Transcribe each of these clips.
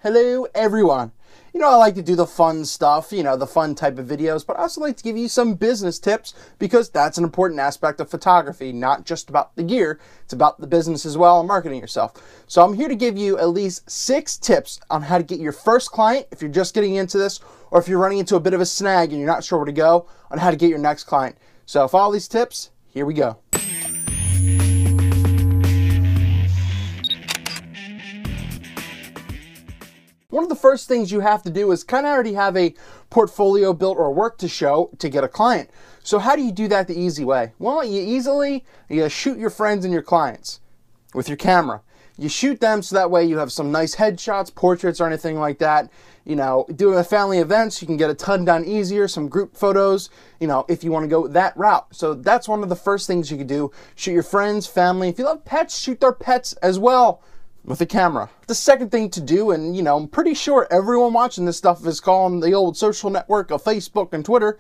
Hello everyone. I like to do the fun stuff, the fun type of videos, but I also like to give you some business tips because that's an important aspect of photography, not just about the gear, it's about the business as well and marketing yourself. So I'm here to give you at least 6 tips on how to get your first client if you're just getting into this, or if you're running into a bit of a snag and you're not sure where to go, on how to get your next client. So follow these tips, here we go. One of the first things you have to do is kind of already have a portfolio built or work to show to get a client. So how do you do that the easy way? Well, you shoot your friends and your clients with your camera. You shoot them so that way you have some nice headshots, portraits, or anything like that. Doing a family events, you can get a ton done easier, some group photos, if you want to go that route. So that's one of the first things you could do. Shoot your friends, family. If you love pets, shoot their pets as well with a camera. The second thing to do, and I'm pretty sure everyone watching this stuff is calling the old social network of Facebook and Twitter,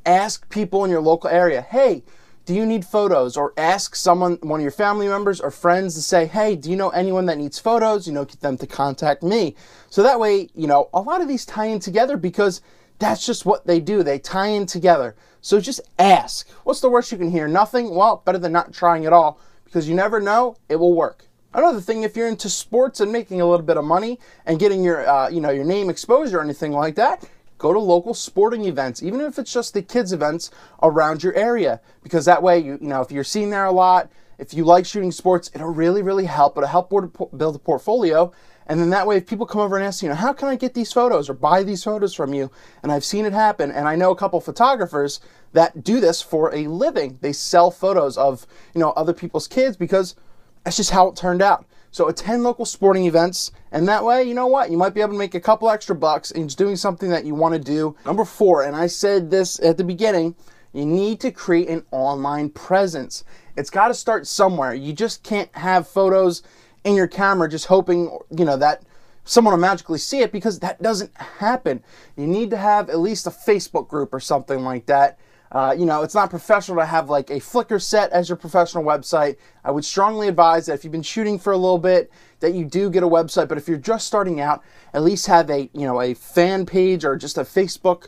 ask people in your local area, hey, do you need photos? Or ask someone, one of your family members or friends, to say, hey, do you know anyone that needs photos? Get them to contact me. So that way, a lot of these tie in together because that's just what they do. They tie in together. So just ask. What's the worst you can hear? Nothing? Well, better than not trying at all, because you never know, it will work. Another thing, if you're into sports and making a little bit of money and getting your, your name exposure or anything like that, go to local sporting events, even if it's just the kids events around your area, because that way, if you're seen there a lot, if you like shooting sports, it'll really, really help. It'll help build a portfolio. And then that way, if people come over and ask, how can I get these photos or buy these photos from you? And I've seen it happen. And I know a couple photographers that do this for a living. They sell photos of, other people's kids because that's just how it turned out. So attend local sporting events, and that way, you might be able to make a couple extra bucks in just doing something that you want to do. Number 4, and I said this at the beginning, you need to create an online presence. It's got to start somewhere. You just can't have photos in your camera just hoping, that someone will magically see it, because that doesn't happen. You need to have at least a Facebook group or something like that. It's not professional to have like a Flickr set as your professional website. I would strongly advise that if you've been shooting for a little bit, that you do get a website. But if you're just starting out, at least have a fan page or just a Facebook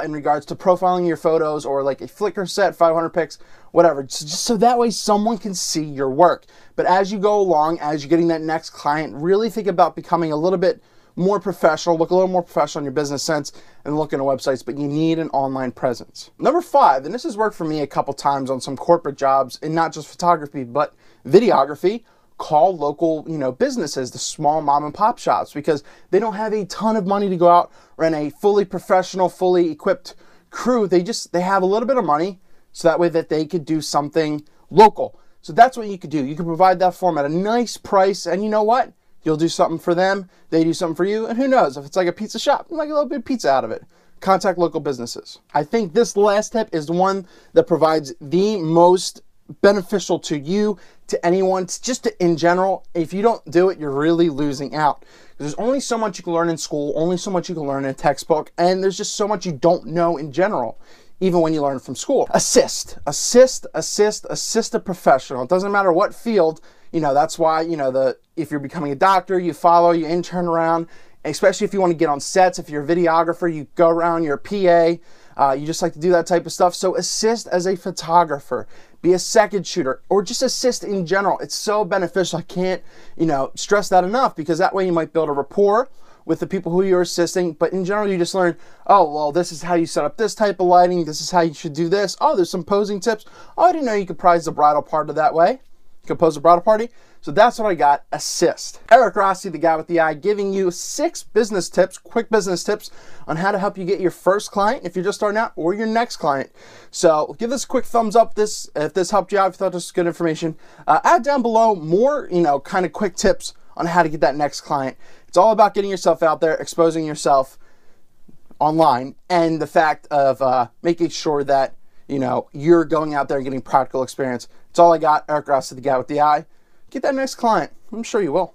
in regards to profiling your photos, or like a Flickr set, 500 pics, whatever. Just so that way someone can see your work. But as you go along, as you're getting that next client, really think about becoming a little bit more professional, look a little more professional in your business sense and look into websites, but you need an online presence. Number 5, and this has worked for me a couple times on some corporate jobs, and not just photography, but videography, call local, businesses, the small mom and pop shops, because they don't have a ton of money to go out, rent a fully professional, fully equipped crew. They have a little bit of money, so that way that they could do something local. So that's what you could do. You could provide that for them at a nice price, and you know what? You'll do something for them, they do something for you, and who knows, if it's like a pizza shop, you might get a little bit of pizza out of it. Contact local businesses. I think this last tip is the one that provides the most beneficial to you, to anyone, just in general. If you don't do it, you're really losing out. There's only so much you can learn in school, only so much you can learn in a textbook, and there's just so much you don't know in general, even when you learn from school. Assist a professional. It doesn't matter what field. That's why, if you're becoming a doctor, you follow, you intern around, especially if you want to get on sets. If you're a videographer, you go around, you're a PA, you just like to do that type of stuff. So assist as a photographer, be a second shooter, or just assist in general. It's so beneficial. I can't, stress that enough, because that way you might build a rapport with the people who you're assisting. But in general, you just learn, oh, well, this is how you set up this type of lighting. This is how you should do this. Oh, there's some posing tips. Oh, I didn't know you could prize the bridal party that way. Compose a bridal party. So that's what I got, assist. Eric Rossi, the guy with the eye, giving you 6 business tips, quick business tips on how to help you get your first client if you're just starting out, or your next client. So give this a quick thumbs up if this helped you out, if you thought this was good information. Add down below more, kind of quick tips on how to get that next client. It's all about getting yourself out there, exposing yourself online, and the fact of making sure that you're going out there and getting practical experience. It's all I got. Eric Rossi, the guy with the eye. Get that next client. I'm sure you will.